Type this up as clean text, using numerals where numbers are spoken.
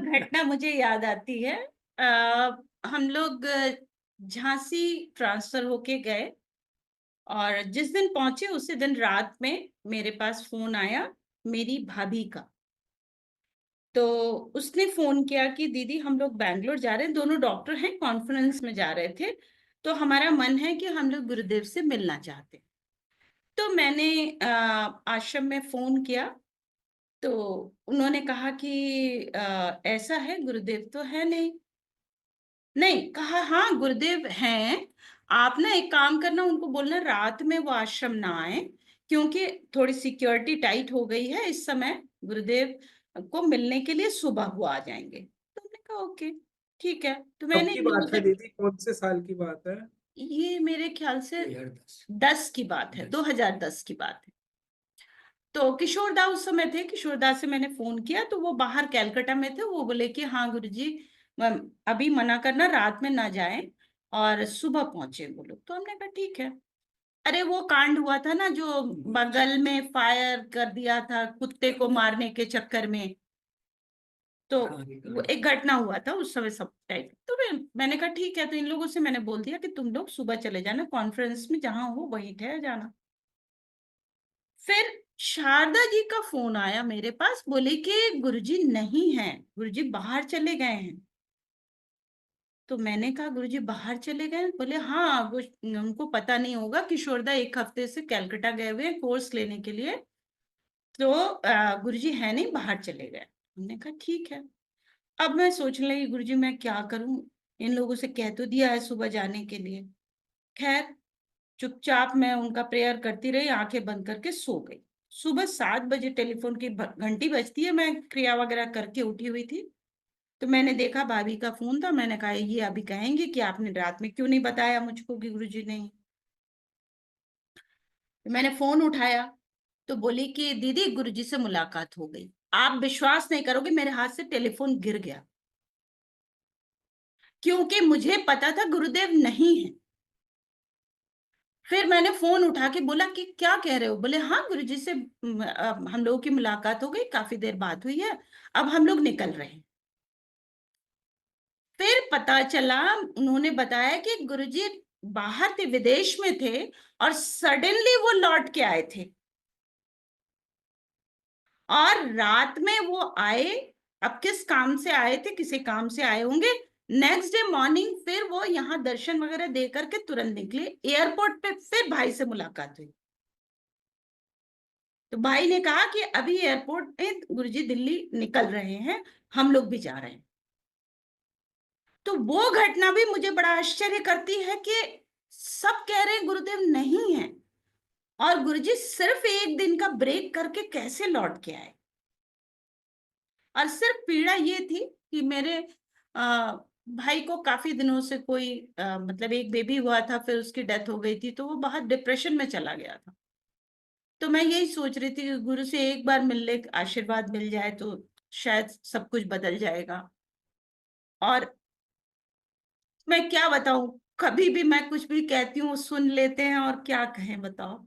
घटना मुझे याद आती है। हम लोग झांसी ट्रांसफर होके गए और जिस दिन पहुंचे उसी दिन रात में मेरे पास फोन आया मेरी भाभी का। तो उसने फोन किया कि दीदी हम लोग बैंगलोर जा रहे हैं, दोनों डॉक्टर हैं, कॉन्फ्रेंस में जा रहे थे, तो हमारा मन है कि हम लोग गुरुदेव से मिलना चाहते हैं। तो मैंने आश्रम में फोन किया। तो उन्होंने कहा कि ऐसा है, गुरुदेव तो है नहीं। नहीं, कहा हाँ गुरुदेव हैं। आप ना एक काम करना, उनको बोलना रात में वो आश्रम ना आए, क्योंकि थोड़ी सिक्योरिटी टाइट हो गई है इस समय। गुरुदेव को मिलने के लिए सुबह वो आ जाएंगे। तो हमने कहा ओके ठीक है। तो कब मैंने की इन लोगों बात है से, दीदी, कौन से साल की बात है? ये मेरे ख्याल से 10 की बात है, 2010 की बात है। तो किशोरदा उस समय थे, किशोरदा से मैंने फोन किया तो वो बाहर कैलकाटा में थे। वो बोले कि हाँ गुरुजी, अभी मना करना, रात में ना जाएं और सुबह पहुंचे वो लोग। तो हमने कहा ठीक है। अरे वो कांड हुआ था ना, जो बगल में फायर कर दिया था कुत्ते को मारने के चक्कर में। तो वो एक घटना हुआ था उस समय सब टाइप। तो मैंने कहा ठीक है। तो इन लोगों से मैंने बोल दिया कि तुम लोग सुबह चले जाना कॉन्फ्रेंस में, जहां हो वहीं ठहर जाना। फिर शारदा जी का फोन आया मेरे पास, बोले कि गुरुजी नहीं है, गुरुजी बाहर चले गए हैं। तो मैंने कहा गुरुजी बाहर चले गए हैं? बोले हाँ, वो उनको पता नहीं होगा, किशोरदा एक हफ्ते से कलकत्ता गए हुए हैं कोर्स लेने के लिए। तो गुरुजी है नहीं, बाहर चले गए। हमने कहा ठीक है। अब मैं सोचने लगी गुरुजी मैं क्या करूं, इन लोगों से कह तो दिया है सुबह जाने के लिए। खैर, चुपचाप मैं उनका प्रेयर करती रही, आंखें बंद करके सो गई। सुबह 7 बजे टेलीफोन की घंटी बजती है, मैं क्रिया वगैरह करके उठी हुई थी। तो मैंने देखा भाभी का फोन था। मैंने कहा ये अभी कहेंगे कि आपने रात में क्यों नहीं बताया मुझको कि गुरुजी नहीं। तो मैंने फोन उठाया तो बोली कि दीदी गुरुजी से मुलाकात हो गई। आप विश्वास नहीं करोगे, मेरे हाथ से टेलीफोन गिर गया, क्योंकि मुझे पता था गुरुदेव नहीं है। फिर मैंने फोन उठा के बोला कि क्या कह रहे हो? बोले हाँ गुरुजी से हम लोगों की मुलाकात हो गई, काफी देर बात हुई है, अब हम लोग निकल रहे हैं। फिर पता चला, उन्होंने बताया कि गुरुजी बाहर थे, विदेश में थे, और सडनली वो लौट के आए थे और रात में वो आए। अब किस काम से आए थे, किसी काम से आए होंगे। नेक्स्ट डे मॉर्निंग फिर वो यहाँ दर्शन वगैरह दे करके तुरंत निकले। एयरपोर्ट पे फिर भाई से मुलाकात हुई। तो भाई ने कहा कि अभी एयरपोर्ट में गुरुजी दिल्ली निकल रहे हैं, हम लोग भी जा रहे हैं। तो वो घटना भी मुझे बड़ा आश्चर्य करती है कि सब कह रहे हैं गुरुदेव नहीं है, और गुरुजी सिर्फ एक दिन का ब्रेक करके कैसे लौट के आए। और सिर्फ पीड़ा ये थी कि मेरे भाई को काफी दिनों से कोई मतलब एक बेबी हुआ था, फिर उसकी डेथ हो गई थी, तो वो बहुत डिप्रेशन में चला गया था। तो मैं यही सोच रही थी कि गुरु से एक बार मिलने आशीर्वाद मिल जाए तो शायद सब कुछ बदल जाएगा। और मैं क्या बताऊं, कभी भी मैं कुछ भी कहती हूँ सुन लेते हैं, और क्या कहें बताओ।